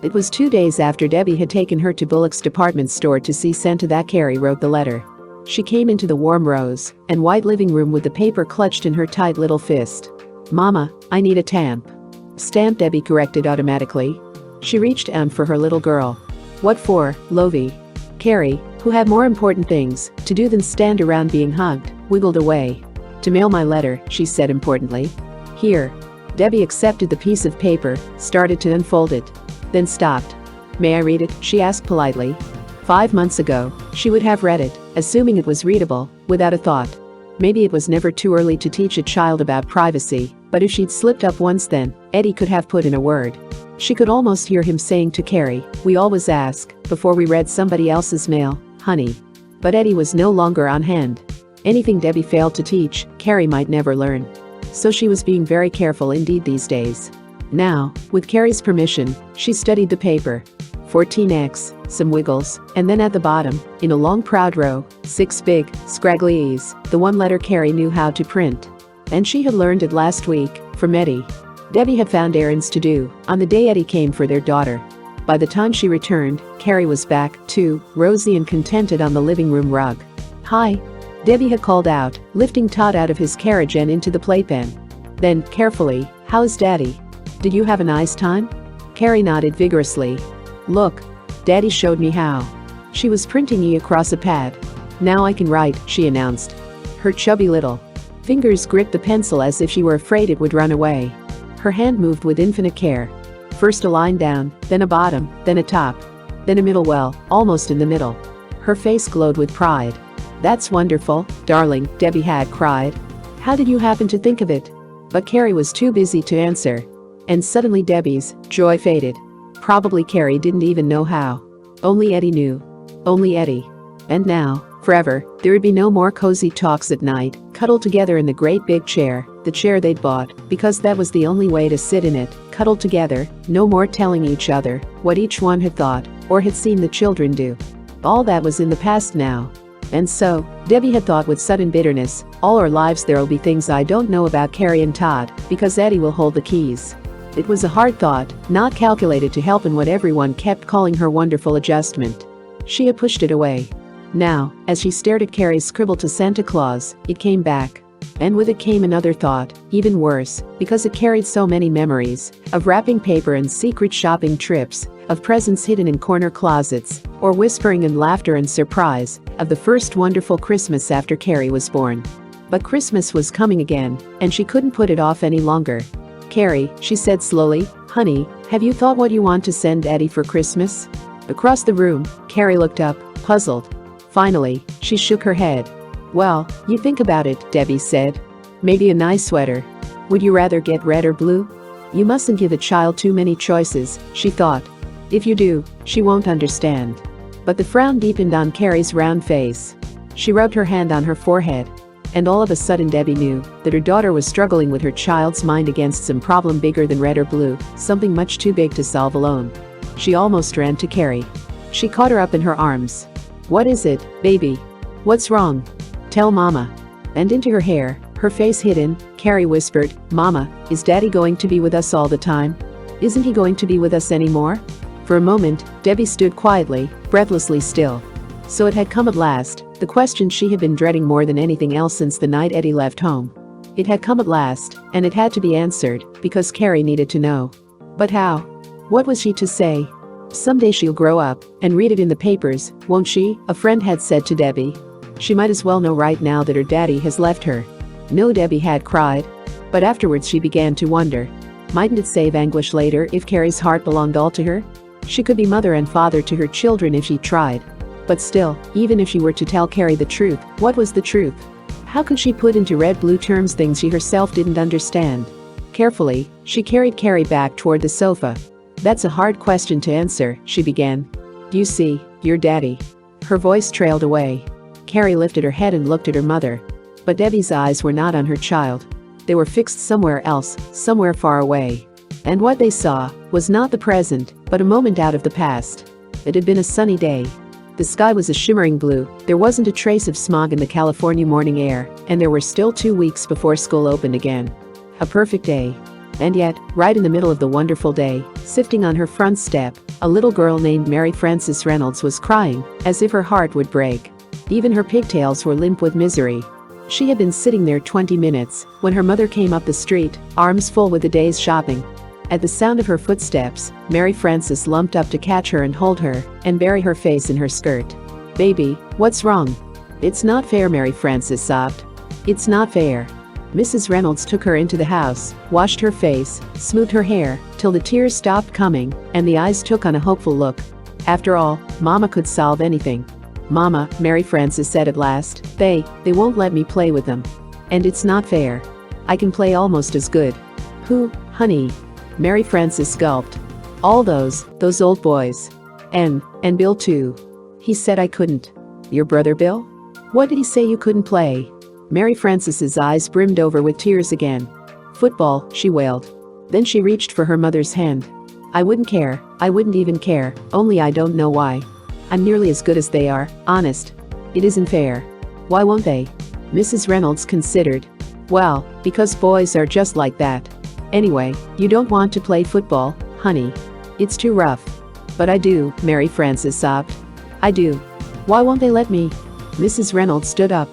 It was 2 days after Debbie had taken her to Bullock's department store to see Santa that Carrie wrote the letter. She came into the warm rose and white living room with the paper clutched in her tight little fist. "Mama, I need a tamp." "Stamp," Debbie corrected automatically. She reached out for her little girl. "What for, Lovey?" Carrie, who had more important things to do than stand around being hugged, wiggled away. "To mail my letter," she said importantly. "Here." Debbie accepted the piece of paper, started to unfold it, then stopped. "May I read it?" she asked politely. 5 months ago, she would have read it, assuming it was readable, without a thought. Maybe it was never too early to teach a child about privacy, but if she'd slipped up once then, Eddie could have put in a word. She could almost hear him saying to Carrie, "We always ask, before we read somebody else's mail, honey." But Eddie was no longer on hand. Anything Debbie failed to teach, Carrie might never learn. So she was being very careful indeed these days. Now, with Carrie's permission, she studied the paper. 14x, some wiggles, and then at the bottom, in a long proud row, 6 big, scraggly E's, the one letter Carrie knew how to print. And she had learned it last week, from Eddie. Debbie had found errands to do on the day Eddie came for their daughter. By the time she returned, Carrie was back, too, rosy and contented on the living room rug. "Hi," Debbie had called out, lifting Todd out of his carriage and into the playpen. Then, carefully, "How's Daddy? Did you have a nice time?" Carrie nodded vigorously. "Look. Daddy showed me how." She was printing E across a pad. "Now I can write," she announced. Her chubby little fingers gripped the pencil as if she were afraid it would run away. Her hand moved with infinite care. First a line down, then a bottom, then a top, then a middle, well, almost in the middle. Her face glowed with pride. "That's wonderful, darling," Debbie had cried. "How did you happen to think of it?" But Carrie was too busy to answer. And suddenly Debbie's joy faded. Probably Carrie didn't even know how. Only Eddie knew. Only Eddie. And now, forever, there would be no more cozy talks at night, cuddled together in the great big chair, the chair they'd bought, because that was the only way to sit in it, cuddled together, no more telling each other what each one had thought or had seen the children do. All that was in the past now. And so, Debbie had thought with sudden bitterness, all our lives there'll be things I don't know about Carrie and Todd, because Eddie will hold the keys. It was a hard thought, not calculated to help in what everyone kept calling her wonderful adjustment. She had pushed it away. Now, as she stared at Carrie's scribble to Santa Claus, it came back. And with it came another thought, even worse, because it carried so many memories of wrapping paper and secret shopping trips, of presents hidden in corner closets, or whispering and laughter and surprise, of the first wonderful Christmas after Carrie was born. But Christmas was coming again, and she couldn't put it off any longer. "Carrie," she said slowly, "honey, have you thought what you want to send Eddie for Christmas?" Across the room, Carrie looked up, puzzled. Finally, she shook her head. "Well, you think about it," Debbie said. "Maybe a nice sweater. Would you rather get red or blue? You mustn't give a child too many choices," she thought. "If you do, she won't understand." But the frown deepened on Carrie's round face. She rubbed her hand on her forehead. And all of a sudden Debbie knew that her daughter was struggling with her child's mind against some problem bigger than red or blue, something much too big to solve alone. She almost ran to Carrie. She caught her up in her arms. "What is it, baby? What's wrong? Tell Mama." And into her hair, her face hidden, Carrie whispered, "Mama, is Daddy going to be with us all the time? Isn't he going to be with us anymore?" For a moment, Debbie stood quietly, breathlessly still. So it had come at last, the question she had been dreading more than anything else since the night Eddie left home. It had come at last, and it had to be answered, because Carrie needed to know. But how? What was she to say? "Someday she'll grow up and read it in the papers, won't she?" a friend had said to Debbie. She might as well know right now that her daddy has left her. No, Debbie had cried. But afterwards she began to wonder. Mightn't it save anguish later if Carrie's heart belonged all to her? She could be mother and father to her children if she tried. But still, even if she were to tell Carrie the truth, what was the truth? How could she put into red-blue terms things she herself didn't understand? Carefully, she carried Carrie back toward the sofa. "That's a hard question to answer," she began. "You see, your daddy." Her voice trailed away. Carrie lifted her head and looked at her mother. But Debbie's eyes were not on her child. They were fixed somewhere else, somewhere far away. And what they saw was not the present, but a moment out of the past. It had been a sunny day. The sky was a shimmering blue, there wasn't a trace of smog in the California morning air, and there were still 2 weeks before school opened again. A perfect day. And yet, right in the middle of the wonderful day, sitting on her front step, a little girl named Mary Frances Reynolds was crying, as if her heart would break. Even her pigtails were limp with misery. She had been sitting there 20 minutes when her mother came up the street, arms full with the day's shopping. At the sound of her footsteps, Mary Frances lumped up to catch her and hold her and bury her face in her skirt. "Baby, what's wrong?" "It's not fair," Mary Frances sobbed. "It's not fair." Mrs. Reynolds took her into the house, washed her face, smoothed her hair, till the tears stopped coming and the eyes took on a hopeful look. After all, Mama could solve anything. "Mama," Mary Frances said at last, they won't let me play with them. And it's not fair. I can play almost as good." "Who, honey?" Mary Frances gulped. "All those old boys. And Bill too. He said I couldn't." "Your brother Bill? What did he say you couldn't play?" Mary Frances's eyes brimmed over with tears again. "Football," she wailed. Then she reached for her mother's hand. "I wouldn't care, I wouldn't even care, only I don't know why. I'm nearly as good as they are, honest. It isn't fair." "Why won't they?" Mrs. Reynolds considered. "Well, because boys are just like that. Anyway, you don't want to play football, honey. It's too rough." "But I do," Mary Frances sobbed. "I do." "Why won't they let me?" Mrs. Reynolds stood up.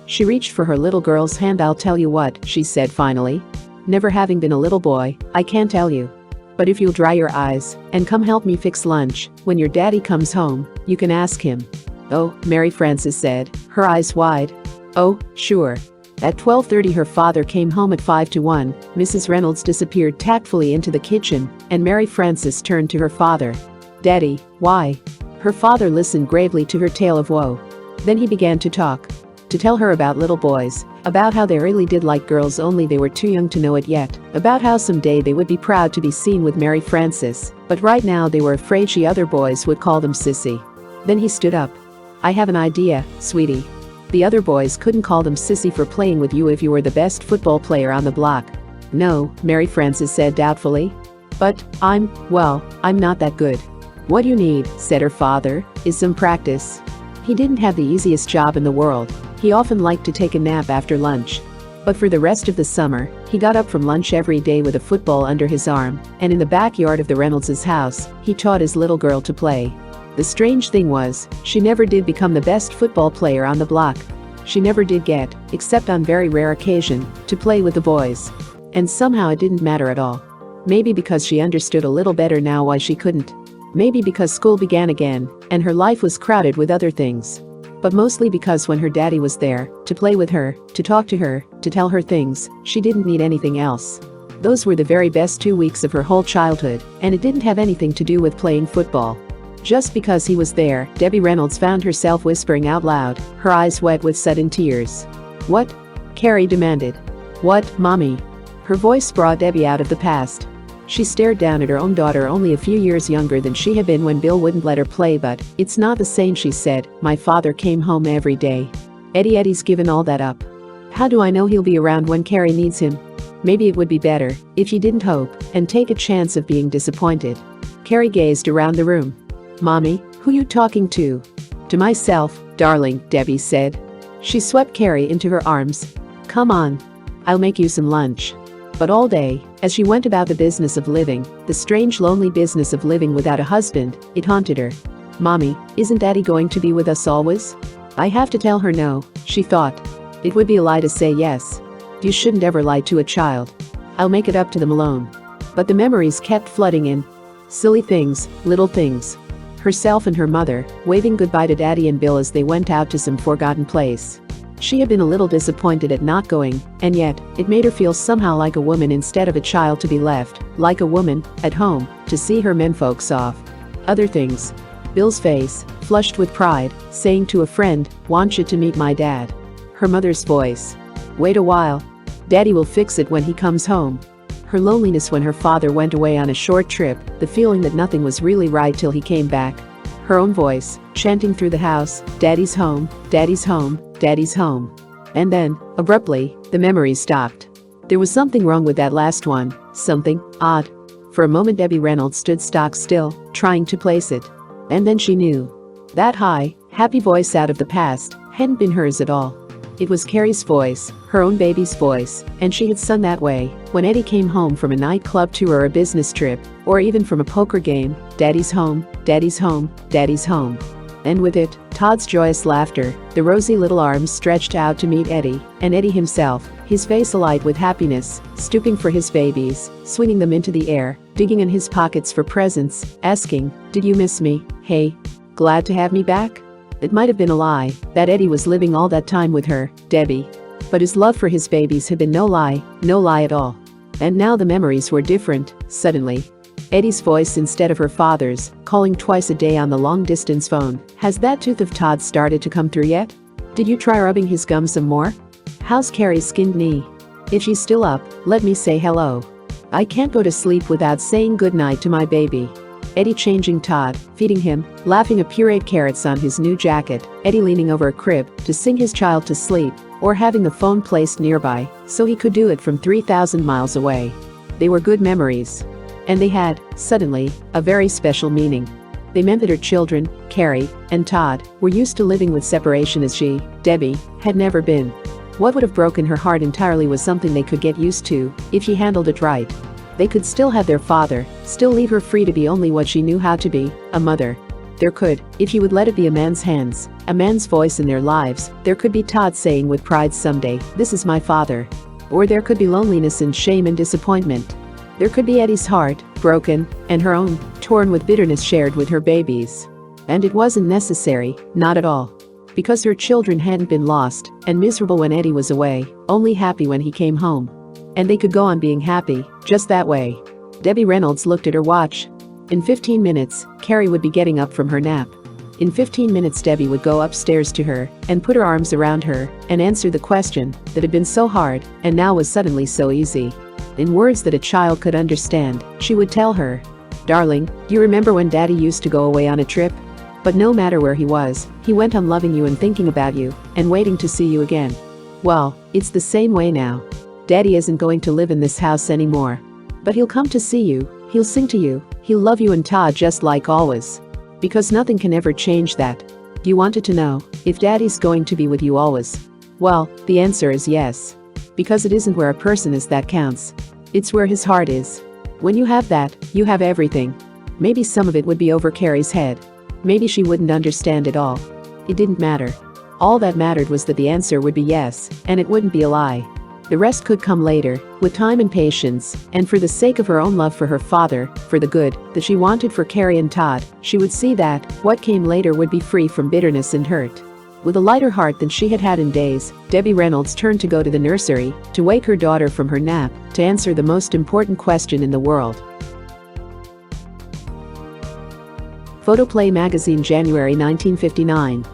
She reached for her little girl's hand. "I'll tell you what," she said finally. "Never having been a little boy, I can't tell you. But if you'll dry your eyes and come help me fix lunch, when your daddy comes home, you can ask him." "Oh," Mary Frances said, her eyes wide. "Oh, sure." At 12:30 her father came home at 5 to 1. Mrs. Reynolds disappeared tactfully into the kitchen, and Mary Frances turned to her father. "Daddy, why?" Her father listened gravely to her tale of woe. Then he began to talk. To tell her about little boys, about how they really did like girls, only they were too young to know it yet, about how someday they would be proud to be seen with Mary Frances, but right now they were afraid other boys would call them sissy. Then he stood up. "I have an idea, sweetie. The other boys couldn't call them sissy for playing with you if you were the best football player on the block." "No," Mary Frances said doubtfully. "But I'm not that good." "What you need," said her father, "is some practice." He didn't have the easiest job in the world. He often liked to take a nap after lunch. But for the rest of the summer, he got up from lunch every day with a football under his arm, and in the backyard of the Reynolds' house, he taught his little girl to play. The strange thing was, she never did become the best football player on the block. She never did get, except on very rare occasion, to play with the boys. And somehow it didn't matter at all. Maybe because she understood a little better now why she couldn't. Maybe because school began again, and her life was crowded with other things. But mostly because when her daddy was there, to play with her, to talk to her, to tell her things, she didn't need anything else. Those were the very best 2 weeks of her whole childhood, and it didn't have anything to do with playing football. Just because he was there, Debbie Reynolds found herself whispering out loud, her eyes wet with sudden tears. "What?" Carrie demanded. "What, Mommy?" Her voice brought Debbie out of the past. She stared down at her own daughter, only a few years younger than she had been when Bill wouldn't let her play. "But it's not the same," she said. "My father came home every day. Eddie's given all that up. How do I know he'll be around when Carrie needs him? Maybe it would be better if he didn't hope and take a chance of being disappointed." Carrie gazed around the room. "Mommy, who you talking to?" "To myself, darling," Debbie said. She swept Carrie into her arms. "Come on. I'll make you some lunch." But all day, as she went about the business of living, the strange lonely business of living without a husband, it haunted her. "Mommy, isn't Daddy going to be with us always?" I have to tell her no, she thought. It would be a lie to say yes. You shouldn't ever lie to a child. I'll make it up to them alone. But the memories kept flooding in. Silly things, little things. Herself and her mother, waving goodbye to Daddy and Bill as they went out to some forgotten place. She had been a little disappointed at not going, and yet, it made her feel somehow like a woman instead of a child to be left, like a woman, at home, to see her menfolks off. Other things. Bill's face, flushed with pride, saying to a friend, "Want you to meet my dad." Her mother's voice. "Wait a while. Daddy will fix it when he comes home." Her loneliness when her father went away on a short trip, the feeling that nothing was really right till he came back. Her own voice, chanting through the house, "Daddy's home, Daddy's home, Daddy's home." And then, abruptly, the memories stopped. There was something wrong with that last one, something odd. For a moment Debbie Reynolds stood stock still, trying to place it. And then she knew. That high, happy voice out of the past hadn't been hers at all. It was Carrie's voice, her own baby's voice, and she had sung that way when Eddie came home from a nightclub tour or a business trip, or even from a poker game. Daddy's home, Daddy's home, Daddy's home. And with it, Todd's joyous laughter, the rosy little arms stretched out to meet Eddie, and Eddie himself, his face alight with happiness, stooping for his babies, swinging them into the air, digging in his pockets for presents, asking, "Did you miss me? Hey, glad to have me back?" It might have been a lie that Eddie was living all that time with her, Debbie. But his love for his babies had been no lie at all. And now the memories were different, suddenly. Eddie's voice instead of her father's, calling twice a day on the long-distance phone. "Has that tooth of Todd started to come through yet? Did you try rubbing his gum some more? How's Carrie's skinned knee? If she's still up, let me say hello. I can't go to sleep without saying goodnight to my baby." Eddie changing Todd, feeding him, laughing at pureed carrots on his new jacket, Eddie leaning over a crib to sing his child to sleep, or having the phone placed nearby so he could do it from 3,000 miles away. They were good memories. And they had, suddenly, a very special meaning. They meant that her children, Carrie and Todd, were used to living with separation as she, Debbie, had never been. What would have broken her heart entirely was something they could get used to if she handled it right. They could still have their father, still leave her free to be only what she knew how to be, a mother. There could, if he would let it be a man's hands, a man's voice in their lives, there could be Todd saying with pride someday, "This is my father." Or there could be loneliness and shame and disappointment. There could be Eddie's heart, broken, and her own, torn with bitterness shared with her babies. And it wasn't necessary, not at all. Because her children hadn't been lost and miserable when Eddie was away, only happy when he came home. And they could go on being happy, just that way. Debbie Reynolds looked at her watch. In 15 minutes, Carrie would be getting up from her nap. In 15 minutes Debbie would go upstairs to her and put her arms around her and answer the question that had been so hard and now was suddenly so easy. In words that a child could understand, she would tell her, "Darling, do you remember when Daddy used to go away on a trip? But no matter where he was, he went on loving you and thinking about you and waiting to see you again. Well, it's the same way now. Daddy isn't going to live in this house anymore. But he'll come to see you, he'll sing to you, he'll love you and Todd just like always. Because nothing can ever change that." You wanted to know if Daddy's going to be with you always. Well, the answer is yes. Because it isn't where a person is that counts. It's where his heart is. When you have that, you have everything. Maybe some of it would be over Carrie's head. Maybe she wouldn't understand it all. It didn't matter. All that mattered was that the answer would be yes, and it wouldn't be a lie. The rest could come later, with time and patience, and for the sake of her own love for her father, for the good that she wanted for Carrie and Todd, she would see that what came later would be free from bitterness and hurt. With a lighter heart than she had had in days, Debbie Reynolds turned to go to the nursery, to wake her daughter from her nap, to answer the most important question in the world. Photoplay magazine, January 1959.